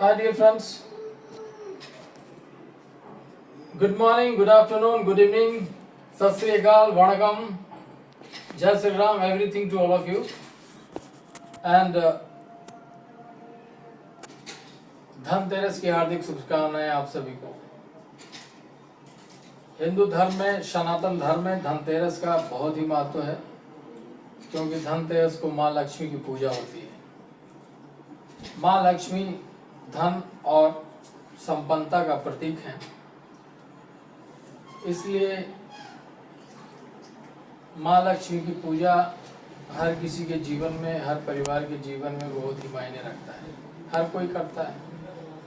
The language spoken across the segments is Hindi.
Hi dear friends, good morning, good afternoon, good evening, Sat Sri Akal, Vanakkam, Jai Sri Ram, everything to all of you. And Dhanteras की हार्दिक शुभकामनाएं आप सभी को। हिंदू धर्म में, सनातन धर्म में धनतेरस का बहुत ही महत्व है, क्योंकि धनतेरस को माँ लक्ष्मी की पूजा होती है। माँ लक्ष्मी धन और संपन्नता का प्रतीक है, इसलिए माँ लक्ष्मी की पूजा हर किसी के जीवन में, हर परिवार के जीवन में बहुत ही मायने रखता है। हर कोई करता है,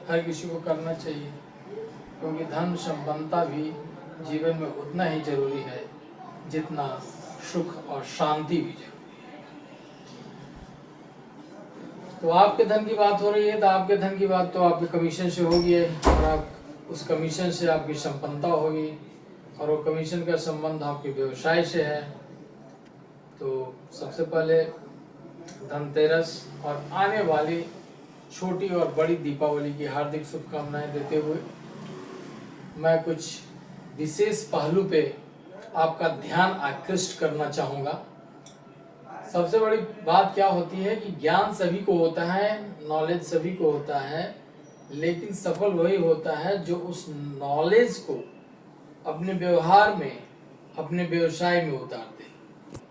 हर किसी को करना चाहिए, क्योंकि धन संपन्नता भी जीवन में उतना ही जरूरी है जितना सुख और शांति भी जरूरी है। तो आपके धन की बात हो रही है, तो आपके धन की बात तो आपके कमीशन से होगी, और आप उस कमीशन से आपकी संपन्नता होगी, और वो कमीशन का संबंध आपके व्यवसाय से है। तो सबसे पहले धनतेरस और आने वाली छोटी और बड़ी दीपावली की हार्दिक शुभकामनाएं देते हुए मैं कुछ विशेष पहलू पे आपका ध्यान आकृष्ट करना चाहूँगा। सबसे बड़ी बात क्या होती है कि ज्ञान सभी को होता है, नॉलेज सभी को होता है, लेकिन सफल वही होता है जो उस नॉलेज को अपने व्यवहार में, अपने व्यवसाय में उतार दे।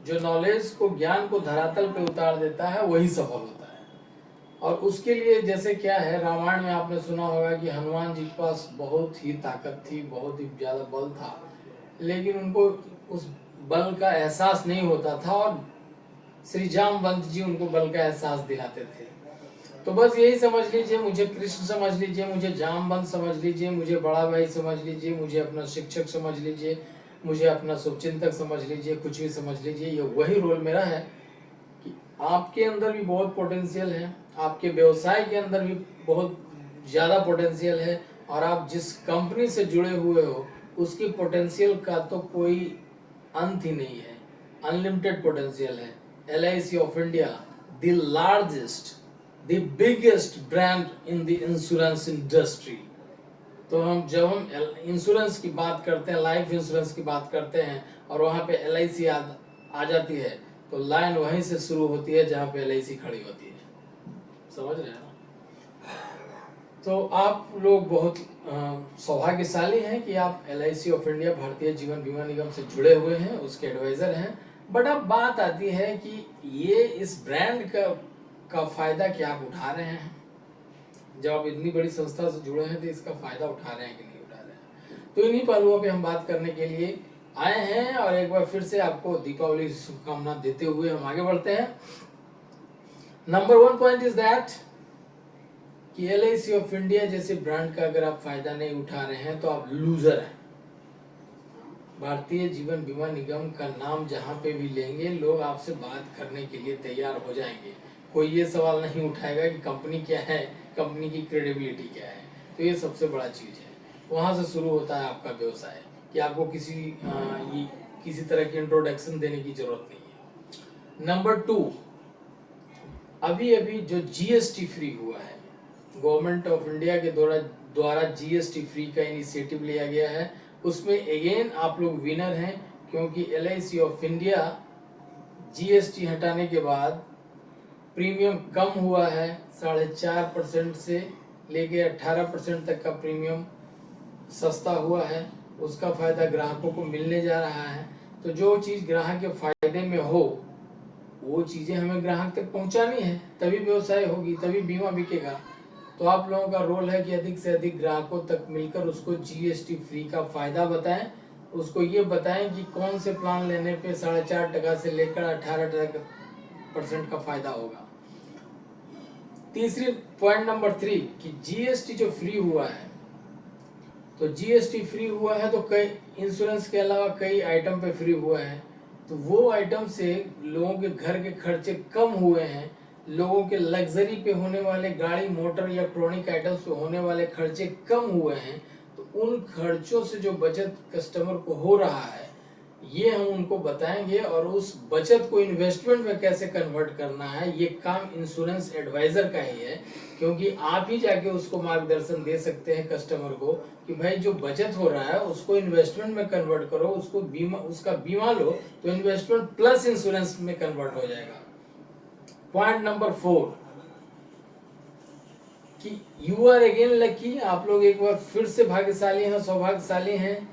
जो नॉलेज को, ज्ञान को धरातल पे उतार देता है वही सफल होता है। और उसके लिए जैसे क्या है, रामायण में आपने सुना होगा कि हनुमान जी के पास बहुत ही ताकत थी, बहुत ही ज्यादा बल था, लेकिन उनको उस बल का एहसास नहीं होता था, और श्री जामवंत जी उनको बल का एहसास दिलाते थे। तो बस यही समझ लीजिए, मुझे कृष्ण समझ लीजिए, मुझे जामवंत समझ लीजिए, मुझे बड़ा भाई समझ लीजिए, मुझे अपना शिक्षक समझ लीजिए, मुझे अपना शुभचिंतक समझ लीजिए, कुछ भी समझ लीजिए, ये वही रोल मेरा है कि आपके अंदर भी बहुत पोटेंशियल है, आपके व्यवसाय के अंदर भी बहुत ज़्यादा पोटेंशियल है, और आप जिस कंपनी से जुड़े हुए हो उसकी पोटेंशियल का तो कोई अंत ही नहीं है, अनलिमिटेड पोटेंशियल है। LIC of India, the largest, the biggest brand in the insurance industry. तो जब हम इंश्योरेंस की बात करते हैं, लाइफ इंश्योरेंस की बात करते हैं, और वहाँ पे LIC आ जाती है, तो लाइन वहीं से शुरू होती है जहाँ पे LIC खड़ी होती है। समझ रहे हैं ना? तो आप लोग बहुत सौभाग्यशाली हैं कि आप LIC of India, Bharatiya Jeevan बीमा निगम से जुड़े हुए हैं, उसके एडवाइजर हैं। बट अब बात आती है कि ये इस ब्रांड का फायदा क्या आप उठा रहे हैं? जब आप इतनी बड़ी संस्था से जुड़े हैं तो इसका फायदा उठा रहे हैं कि नहीं उठा रहे हैं? तो इन्हीं पहलुओं पे हम बात करने के लिए आए हैं, और एक बार फिर से आपको दीपावली की शुभकामना देते हुए हम आगे बढ़ते हैं। नंबर 1 पॉइंट इज दैट कि LIC ऑफ इंडिया जैसे ब्रांड का अगर आप फायदा नहीं उठा रहे हैं तो आप लूजर हैं। भारतीय जीवन बीमा निगम का नाम जहां पे भी लेंगे, लोग आपसे बात करने के लिए तैयार हो जाएंगे। कोई ये सवाल नहीं उठाएगा कि कंपनी क्या है, कंपनी की क्रेडिबिलिटी क्या है। तो ये सबसे बड़ा चीज है, वहां से शुरू होता है आपका व्यवसाय, कि आपको किसी तरह की इंट्रोडक्शन देने की जरूरत नहीं है। नंबर 2, अभी अभी जो GST फ्री हुआ है, गवर्नमेंट ऑफ इंडिया के द्वारा GST फ्री का इनिशिएटिव लिया गया है, उसमें अगेन आप लोग विनर हैं, क्योंकि LIC ऑफ इंडिया GST हटाने के बाद प्रीमियम कम हुआ है, 4.5% से लेके 18% तक का प्रीमियम सस्ता हुआ है। उसका फायदा ग्राहकों को मिलने जा रहा है। तो जो चीज ग्राहक के फायदे में हो वो चीजें हमें ग्राहक तक पहुंचानी है, तभी व्यवसाय होगी, तभी बीमा बिकेगा। तो आप लोगों का रोल है कि अधिक से अधिक ग्राहकों तक मिलकर उसको GST फ्री का फायदा बताएं, उसको ये बताएं कि कौन से प्लान लेने पे 4.5% से लेकर 18% का फायदा होगा। तीसरी पॉइंट नंबर 3 कि GST जो फ्री हुआ है, तो GST फ्री हुआ है तो कई इंश्योरेंस के अलावा कई आइटम पे फ्री हुआ है, तो वो आइटम से लोगों के घर के खर्चे कम हुए हैं, लोगों के लग्जरी पे होने वाले, गाड़ी मोटर या इलेक्ट्रॉनिक आइटम्स पे होने वाले खर्चे कम हुए हैं। तो उन खर्चों से जो बचत कस्टमर को हो रहा है, ये हम उनको बताएंगे, और उस बचत को इन्वेस्टमेंट में कैसे कन्वर्ट करना है ये काम इंश्योरेंस एडवाइजर का ही है, क्योंकि आप ही जाके उसको मार्गदर्शन दे सकते हैं कस्टमर को कि भाई जो बचत हो रहा है उसको इन्वेस्टमेंट में कन्वर्ट करो, उसको बीमा, उसका बीमा लो तो इन्वेस्टमेंट प्लस इंश्योरेंस में कन्वर्ट हो जाएगा। पॉइंट नंबर 4 कि यू आर अगेन लकी, आप लोग एक बार फिर से भाग्यशाली हैं, सौभाग्यशाली हैं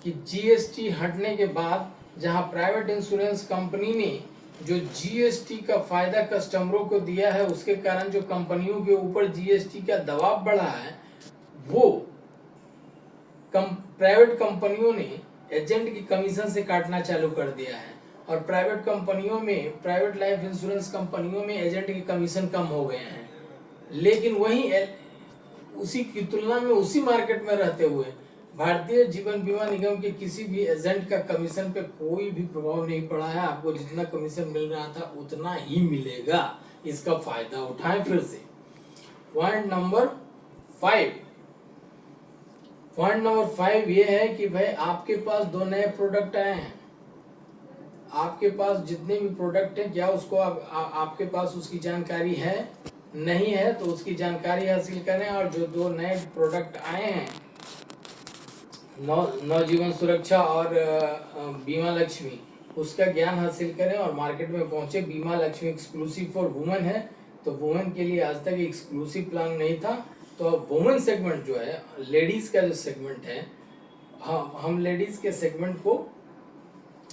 कि जीएसटी हटने के बाद जहां प्राइवेट इंश्योरेंस कंपनी ने जो जीएसटी का फायदा कस्टमरों को दिया है, उसके कारण जो कंपनियों के ऊपर जीएसटी का दबाव बढ़ा है, वो प्राइवेट कंपनियों ने एजेंट की कमीशन से काटना चालू कर दिया है, और प्राइवेट कंपनियों में, प्राइवेट लाइफ इंश्योरेंस कंपनियों में एजेंट के कमीशन कम हो गए हैं। लेकिन वहीं उसी की तुलना में उसी मार्केट में रहते हुए भारतीय जीवन बीमा निगम के किसी भी एजेंट का कमीशन पे कोई भी प्रभाव नहीं पड़ा है। आपको जितना कमीशन मिल रहा था उतना ही मिलेगा, इसका फायदा उठाएं फिर से। पॉइंट नंबर 5 ये है कि भाई आपके पास 2 नए प्रोडक्ट आए हैं। आपके पास जितने भी प्रोडक्ट हैं, क्या उसको आपके पास उसकी जानकारी है? नहीं है तो उसकी जानकारी हासिल करें, और जो 2 नए प्रोडक्ट आए हैं, नवजीवन सुरक्षा और बीमा लक्ष्मी, उसका ज्ञान हासिल करें और मार्केट में पहुंचे। बीमा लक्ष्मी एक्सक्लूसिव फॉर वुमेन है, तो वुमेन के लिए आज तक एक्सक्लूसिव प्लान नहीं था, तो अब वुमेन सेगमेंट जो है, लेडीज का जो सेगमेंट है, हम लेडीज के सेगमेंट को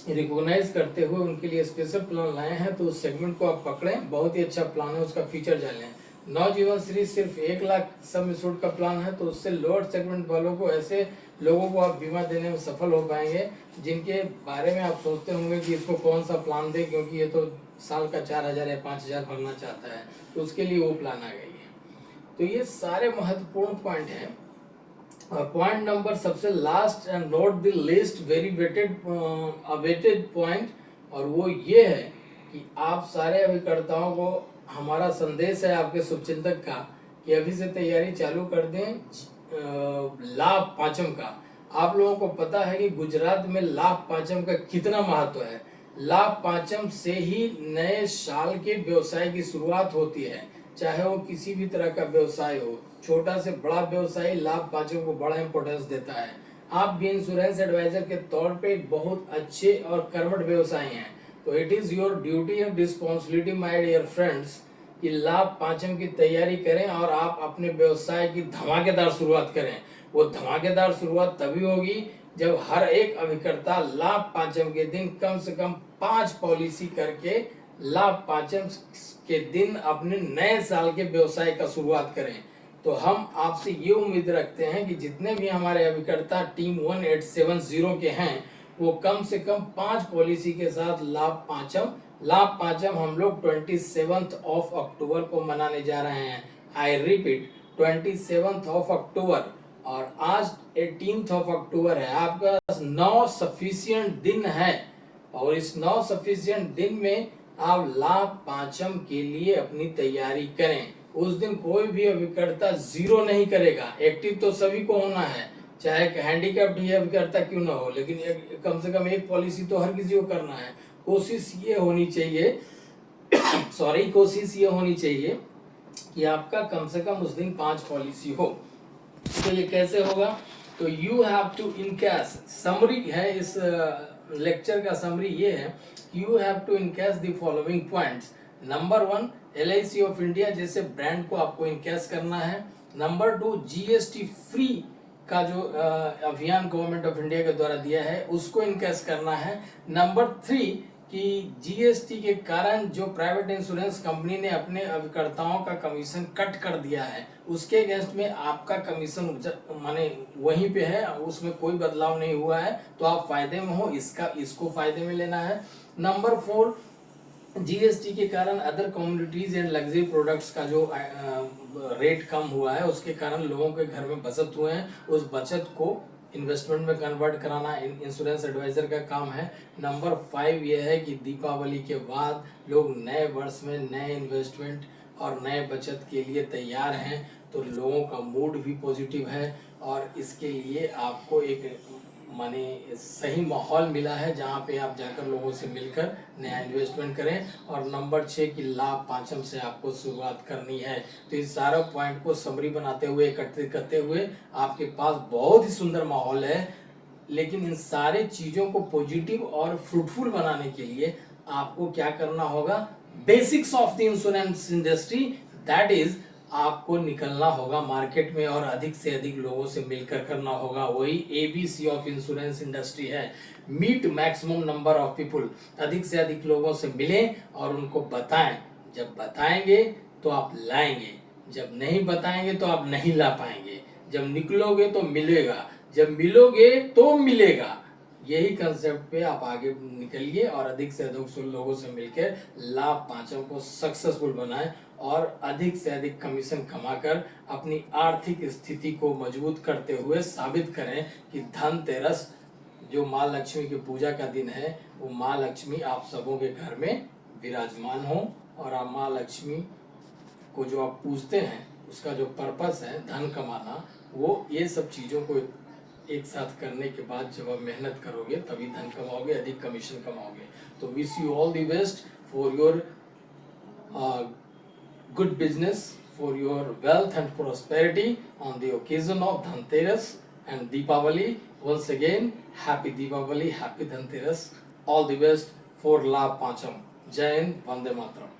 रिकॉग्नाइज करते हुए उनके लिए स्पेशल प्लान लाए हैं। तो उस सेगमेंट को आप पकड़ें, बहुत ही अच्छा प्लान है, उसका फीचर जानें। नवजीवन श्री सिर्फ 1 लाख सम इंश्योर्ड का प्लान है, तो उससे लोअर सेगमेंट वालों को, ऐसे लोगों को आप बीमा देने में सफल हो पाएंगे जिनके बारे में आप सोचते होंगे कि इसको कौन सा प्लान दे, क्योंकि ये तो साल का 4,000 या 5,000 भरना चाहता है, तो उसके लिए वो प्लान आ गई है। तो ये सारे महत्वपूर्ण पॉइंट हैं। पॉइंट नंबर सबसे last and not the least very awaited point, और वो ये है कि आप सारे अभिकर्ताओं को हमारा संदेश है आपके शुभचिंतक का कि अभी से तैयारी चालू कर दें लाभ पांचम का। आप लोगों को पता है कि गुजरात में लाभ पांचम का कितना महत्व है। लाभ पांचम से ही नए साल के व्यवसाय की शुरुआत होती है, चाहे वो किसी भी तरह का व्यवसाय हो, छोटा से बड़ा व्यवसायी लाभ पांचम को बड़ा इंपॉर्टेंस देता है। आप भी इंश्योरेंस एडवाइजर के तौर पे बहुत अच्छे और कर्मठ व्यवसायी हैं, तो it is your duty and responsibility my dear friends कि लाभ पांचम की तैयारी करें और आप अपने व्यवसाय की धमाकेदार शुरुआत करें। वो धमाकेदार शुरुआत तभी होगी जब हर एक अभिकर्ता लाभ पांचम के दिन कम से कम 5 पॉलिसी करके लाभ पांचम के दिन अपने नए साल के व्यवसाय का शुरुआत करें। तो हम आपसे ये उम्मीद रखते हैं कि जितने भी हमारे अभिकर्ता टीम 1870 के हैं, वो कम से कम 5 पॉलिसी के साथ लाभ पांचम हम लोग 27 अक्टूबर को मनाने जा रहे हैं। आई रिपीट 27 अक्टूबर, और आज 18 अक्टूबर है। आपका 9 सफिशिएंट दिन है, और इस 9 सफिशिएंट दिन में आप लाभ पांचम के लिए अपनी तैयारी करें। उस दिन कोई भी अभिकर्ता जीरो नहीं करेगा। एक्टिव तो सभी को होना है, चाहे हैंडीकैप्ड ही अभिकर्ता क्यों ना हो, लेकिन कम से कम एक पॉलिसी तो हर किसी को करना है। कोशिश ये होनी चाहिए कोशिश ये होनी चाहिए कि आपका कम से कम उस दिन 5 पॉलिसी हो। तो ये कैसे होगा? तो you have to encash, summary है इस लेक्चर का, समरी ये है, you have to encash the following points. Number 1, LIC of India जैसे ब्रांड को आपको इनकैश करना है। नंबर 2, GST फ्री का जो अभियान गवर्नमेंट ऑफ इंडिया के द्वारा दिया है उसको इनकैश करना है। नंबर 3 कि GST के कारण जो प्राइवेट इंश्योरेंस कंपनी ने अपने अभिकर्ताओं का कमीशन कट कर दिया है, उसके अगेंस्ट में आपका कमीशन माने वहीं पे है, उसमें कोई बदलाव नहीं हुआ है, तो आप फायदे में हो, इसको फायदे में लेना है। नंबर 4, GST के कारण other communities and luxury products का जो रेट कम हुआ है, उसके कारण लोगों के घर में बचत हुए हैं, उस बचत को इन्वेस्टमेंट में कन्वर्ट कराना इंश्योरेंस एडवाइजर का काम है। नंबर 5 ये है कि दीपावली के बाद लोग नए वर्ष में नए इन्वेस्टमेंट और नए बचत के लिए तैयार हैं, तो लोगों का मूड भी पॉजिटिव है, और इसके लिए आपको एक माने सही माहौल मिला है जहाँ पे आप जाकर लोगों से मिलकर नया इन्वेस्टमेंट करें। और नंबर 6 की लाभ पांचम से आपको शुरुआत करनी है। तो इस सारे पॉइंट को समरी बनाते हुए, एकत्रित करते हुए आपके पास बहुत ही सुंदर माहौल है। लेकिन इन सारे चीजों को पॉजिटिव और फ्रूटफुल बनाने के लिए आपको क्या करना होगा? Basics of the insurance industry, that is आपको निकलना होगा मार्केट में और अधिक से अधिक लोगों से मिलकर करना होगा। वही ABC ऑफ इंश्योरेंस इंडस्ट्री है। Meet maximum number of people, अधिक से अधिक लोगों से मिलें और उनको बताएं। जब बताएंगे तो आप लाएंगे, जब नहीं बताएंगे तो आप नहीं ला पाएंगे। जब निकलोगे तो मिलेगा, जब मिलोगे तो मिलेगा। यही कंसेप्ट पे आप आगे निकलिए और अधिक से अधिक लोगों से मिलकर लाभ पांचों को सक्सेसफुल बनाएं और अधिक से अधिक कमीशन कमाकर अपनी आर्थिक स्थिति को मजबूत करते हुए साबित करें कि धनतेरस जो माँ लक्ष्मी की पूजा का दिन है, वो माँ लक्ष्मी आप सबों के घर में विराजमान हो। और आप माँ लक्ष्मी को जो आप पूजते हैं उसका जो पर्पस है धन कमाना, वो ये सब चीज़ों को एक साथ करने के बाद जब आप मेहनत करोगे तभी धन कमाओगे, अधिक कमीशन कमाओगे। तो wish you all the best for your good business, for your wealth and prosperity on the occasion of Dhanteras and Deepavali. Once again, happy Deepavali, happy Dhanteras. All the best for Labh Pancham. Jai Hind, Vande Mataram.